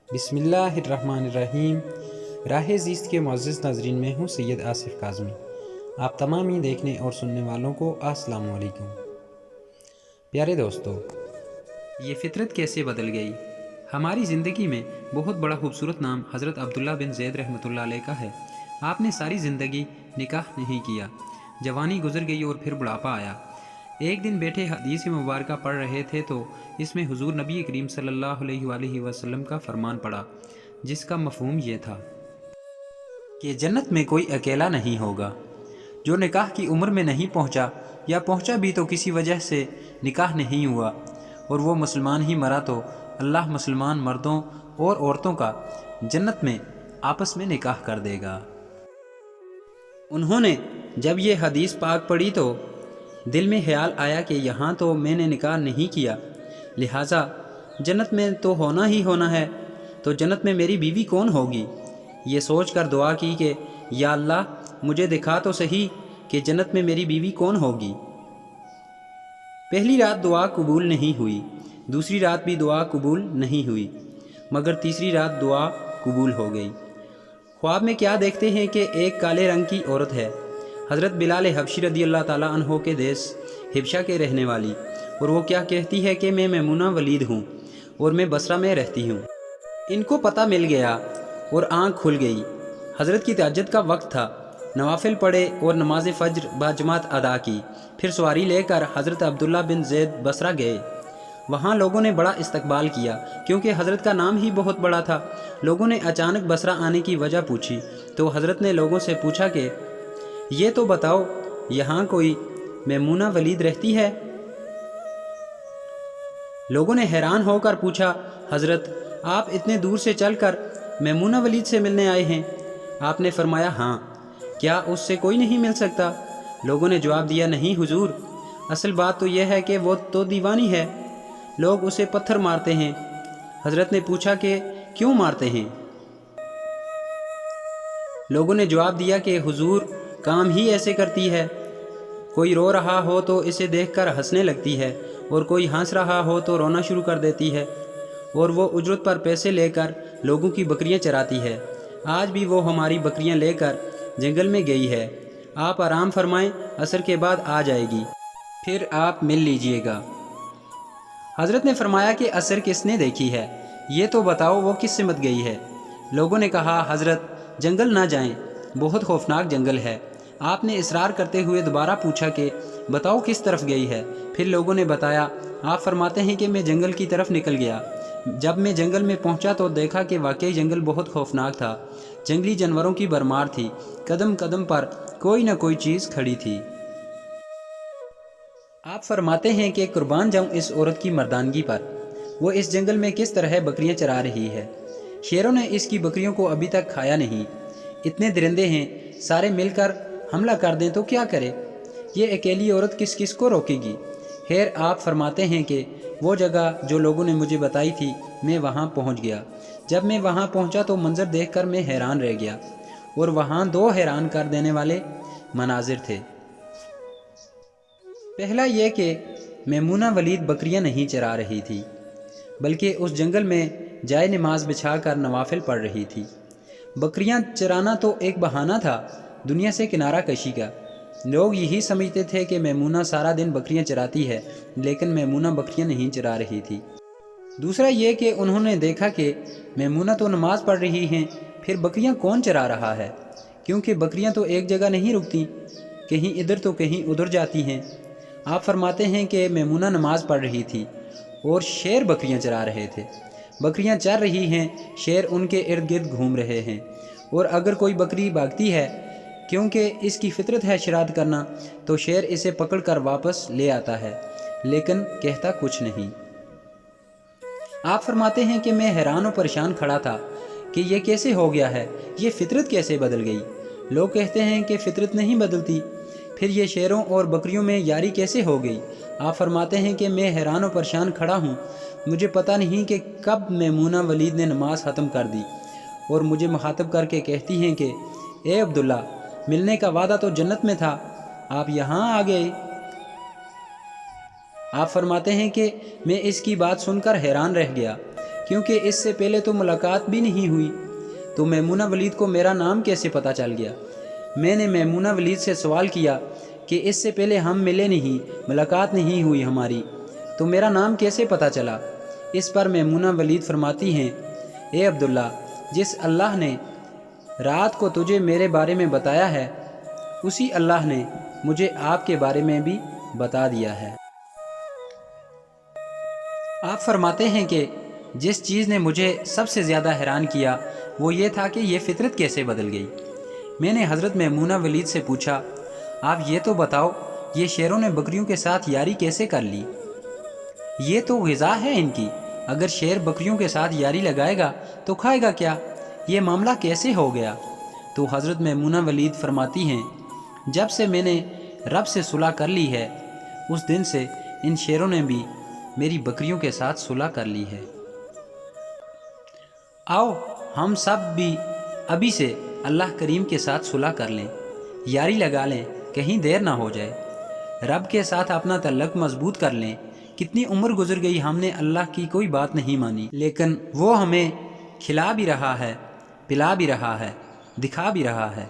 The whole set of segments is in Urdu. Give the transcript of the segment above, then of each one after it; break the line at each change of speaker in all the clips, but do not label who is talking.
بسم اللہ الرحمن الرحیم۔ راہ زیست کے معزز ناظرین، میں ہوں سید آصف کاظمی۔ آپ تمامی دیکھنے اور سننے والوں کو السلام علیکم۔ پیارے دوستو، یہ فطرت کیسے بدل گئی؟ ہماری زندگی میں بہت بڑا خوبصورت نام حضرت عبداللہ بن زید رحمۃ اللہ علیہ کا ہے۔ آپ نے ساری زندگی نکاح نہیں کیا، جوانی گزر گئی اور پھر بڑھاپا آیا۔ ایک دن بیٹھے حدیث مبارکہ پڑھ رہے تھے تو اس میں حضور نبی کریم صلی اللہ علیہ وآلہ وسلم کا فرمان پڑا، جس کا مفہوم یہ تھا کہ جنت میں کوئی اکیلا نہیں ہوگا۔ جو نکاح کی عمر میں نہیں پہنچا یا پہنچا بھی تو کسی وجہ سے نکاح نہیں ہوا اور وہ مسلمان ہی مرا تو اللہ مسلمان مردوں اور عورتوں کا جنت میں آپس میں نکاح کر دے گا۔ انہوں نے جب یہ حدیث پاک پڑھی تو دل میں خیال آیا کہ یہاں تو میں نے نکاح نہیں کیا، لہٰذا جنت میں تو ہونا ہی ہونا ہے، تو جنت میں میری بیوی کون ہوگی؟ یہ سوچ کر دعا کی کہ یا اللہ مجھے دکھا تو صحیح کہ جنت میں میری بیوی کون ہوگی۔ پہلی رات دعا قبول نہیں ہوئی، دوسری رات بھی دعا قبول نہیں ہوئی، مگر تیسری رات دعا قبول ہو گئی۔ خواب میں کیا دیکھتے ہیں کہ ایک کالے رنگ کی عورت ہے، حضرت بلال حبشی رضی اللہ تعالیٰ عنہ کے دیس حبشہ کے رہنے والی، اور وہ کیا کہتی ہے کہ میں میمونہ ولید ہوں اور میں بصرہ میں رہتی ہوں۔ ان کو پتہ مل گیا اور آنکھ کھل گئی۔ حضرت کی تہجد کا وقت تھا، نوافل پڑھے اور نماز فجر باجماعت ادا کی، پھر سواری لے کر حضرت عبداللہ بن زید بصرہ گئے۔ وہاں لوگوں نے بڑا استقبال کیا، کیونکہ حضرت کا نام ہی بہت بڑا تھا۔ لوگوں نے اچانک بصرہ آنے کی وجہ پوچھی تو حضرت نے لوگوں سے پوچھا کہ یہ تو بتاؤ یہاں کوئی میمونہ ولید رہتی ہے؟ لوگوں نے حیران ہو کر پوچھا حضرت آپ اتنے دور سے چل کر میمونہ ولید سے ملنے آئے ہیں؟ آپ نے فرمایا ہاں، کیا اس سے کوئی نہیں مل سکتا؟ لوگوں نے جواب دیا نہیں حضور، اصل بات تو یہ ہے کہ وہ تو دیوانی ہے، لوگ اسے پتھر مارتے ہیں۔ حضرت نے پوچھا کہ کیوں مارتے ہیں؟ لوگوں نے جواب دیا کہ حضور کام ہی ایسے کرتی ہے، کوئی رو رہا ہو تو اسے دیکھ کر ہنسنے لگتی ہے، اور کوئی ہنس رہا ہو تو رونا شروع کر دیتی ہے، اور وہ اجرت پر پیسے لے کر لوگوں کی بکریاں چراتی ہے۔ آج بھی وہ ہماری بکریاں لے کر جنگل میں گئی ہے، آپ آرام فرمائیں، عصر کے بعد آ جائے گی، پھر آپ مل لیجئے گا۔ حضرت نے فرمایا کہ عصر کس نے دیکھی ہے، یہ تو بتاؤ وہ کس سمت گئی ہے؟ لوگوں نے کہا حضرت جنگل نہ جائیں، بہت خوفناک جنگل ہے۔ آپ نے اصرار کرتے ہوئے دوبارہ پوچھا کہ بتاؤ کس طرف گئی ہے؟ پھر لوگوں نے بتایا۔ آپ فرماتے ہیں کہ میں جنگل کی طرف نکل گیا۔ جب میں جنگل میں پہنچا تو دیکھا کہ واقعی جنگل بہت خوفناک تھا، جنگلی جانوروں کی بھرمار تھی، قدم قدم پر کوئی نہ کوئی چیز کھڑی تھی۔ آپ فرماتے ہیں کہ قربان جاؤں اس عورت کی مردانگی پر، وہ اس جنگل میں کس طرح بکریاں چرا رہی ہے۔ شیروں نے اس کی بکریوں کو ابھی تک کھایا نہیں، اتنے درندے ہیں، سارے مل کر حملہ کر دیں تو کیا کرے؟ یہ اکیلی عورت کس کس کو روکے گی؟ خیر آپ فرماتے ہیں کہ وہ جگہ جو لوگوں نے مجھے بتائی تھی میں وہاں پہنچ گیا۔ جب میں وہاں پہنچا تو منظر دیکھ کر میں حیران رہ گیا، اور وہاں دو حیران کر دینے والے مناظر تھے۔ پہلا یہ کہ میمونہ ولید بکریاں نہیں چرا رہی تھی، بلکہ اس جنگل میں جائے نماز بچھا کر نوافل پڑھ رہی تھی۔ بکریاں چرانا تو ایک بہانہ تھا دنیا سے کنارہ کشی کا۔ لوگ یہی سمجھتے تھے کہ میمونہ سارا دن بکریاں چراتی ہے، لیکن میمونہ بکریاں نہیں چرا رہی تھی۔ دوسرا یہ کہ انہوں نے دیکھا کہ میمونہ تو نماز پڑھ رہی ہیں، پھر بکریاں کون چرا رہا ہے؟ کیونکہ بکریاں تو ایک جگہ نہیں رکتی، کہیں ادھر تو کہیں ادھر جاتی ہیں۔ آپ فرماتے ہیں کہ میمونہ نماز پڑھ رہی تھی اور شیر بکریاں چرا رہے تھے۔ بکریاں چر رہی ہیں، شیر ان کے ارد گرد گھوم رہے ہیں، اور اگر کوئی بکری بھاگتی ہے کیونکہ اس کی فطرت ہے شرارت کرنا، تو شیر اسے پکڑ کر واپس لے آتا ہے، لیکن کہتا کچھ نہیں۔ آپ فرماتے ہیں کہ میں حیران و پریشان کھڑا تھا کہ یہ کیسے ہو گیا ہے، یہ فطرت کیسے بدل گئی؟ لوگ کہتے ہیں کہ فطرت نہیں بدلتی، پھر یہ شیروں اور بکریوں میں یاری کیسے ہو گئی؟ آپ فرماتے ہیں کہ میں حیران و پریشان کھڑا ہوں، مجھے پتہ نہیں کہ کب میمونہ ولید نے نماز ختم کر دی اور مجھے مخاطب کر کے کہتی ہیں کہ اے عبداللہ، ملنے کا وعدہ تو جنت میں تھا، آپ یہاں آ گئے۔ آپ فرماتے ہیں کہ میں اس کی بات سن کر حیران رہ گیا، کیونکہ اس سے پہلے تو ملاقات بھی نہیں ہوئی۔ تو میمونہ ولید کو میرا نام کیسے پتہ چل گیا؟ میں نے میمونہ ولید سے سوال کیا کہ اس سے پہلے ہم ملے نہیں، ملاقات نہیں ہوئی ہماری، تو میرا نام کیسے پتہ چلا؟ اس پر میمونہ ولید فرماتی ہیں، اے عبداللہ، جس اللہ نے رات کو تجھے میرے بارے میں بتایا ہے، اسی اللہ نے مجھے آپ کے بارے میں بھی بتا دیا ہے۔ آپ فرماتے ہیں کہ جس چیز نے مجھے سب سے زیادہ حیران کیا وہ یہ تھا کہ یہ فطرت کیسے بدل گئی۔ میں نے حضرت میمونہ ولید سے پوچھا، آپ یہ تو بتاؤ، یہ شیروں نے بکریوں کے ساتھ یاری کیسے کر لی؟ یہ تو غذا ہے ان کی، اگر شیر بکریوں کے ساتھ یاری لگائے گا تو کھائے گا کیا؟ یہ معاملہ کیسے ہو گیا؟ تو حضرت میمونہ ولید فرماتی ہیں، جب سے میں نے رب سے صلح کر لی ہے، اس دن سے ان شیروں نے بھی میری بکریوں کے ساتھ صلح کر لی ہے۔ آؤ ہم سب بھی ابھی سے اللہ کریم کے ساتھ صلح کر لیں، یاری لگا لیں، کہیں دیر نہ ہو جائے، رب کے ساتھ اپنا تعلق مضبوط کر لیں۔ کتنی عمر گزر گئی، ہم نے اللہ کی کوئی بات نہیں مانی، لیکن وہ ہمیں کھلا بھی رہا ہے، پلا بھی رہا ہے، دکھا بھی رہا ہے۔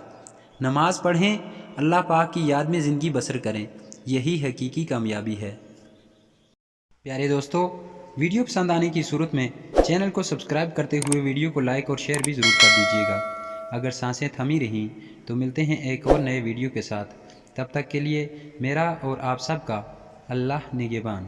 نماز پڑھیں، اللہ پاک کی یاد میں زندگی بسر کریں، یہی حقیقی کامیابی ہے۔ پیارے دوستو، ویڈیو پسند آنے کی صورت میں چینل کو سبسکرائب کرتے ہوئے ویڈیو کو لائک اور شیئر بھی ضرور کر دیجیے گا۔ اگر سانسیں تھمی رہیں تو ملتے ہیں ایک اور نئے ویڈیو کے ساتھ، تب تک کے لیے میرا اور آپ سب کا اللہ نگہبان۔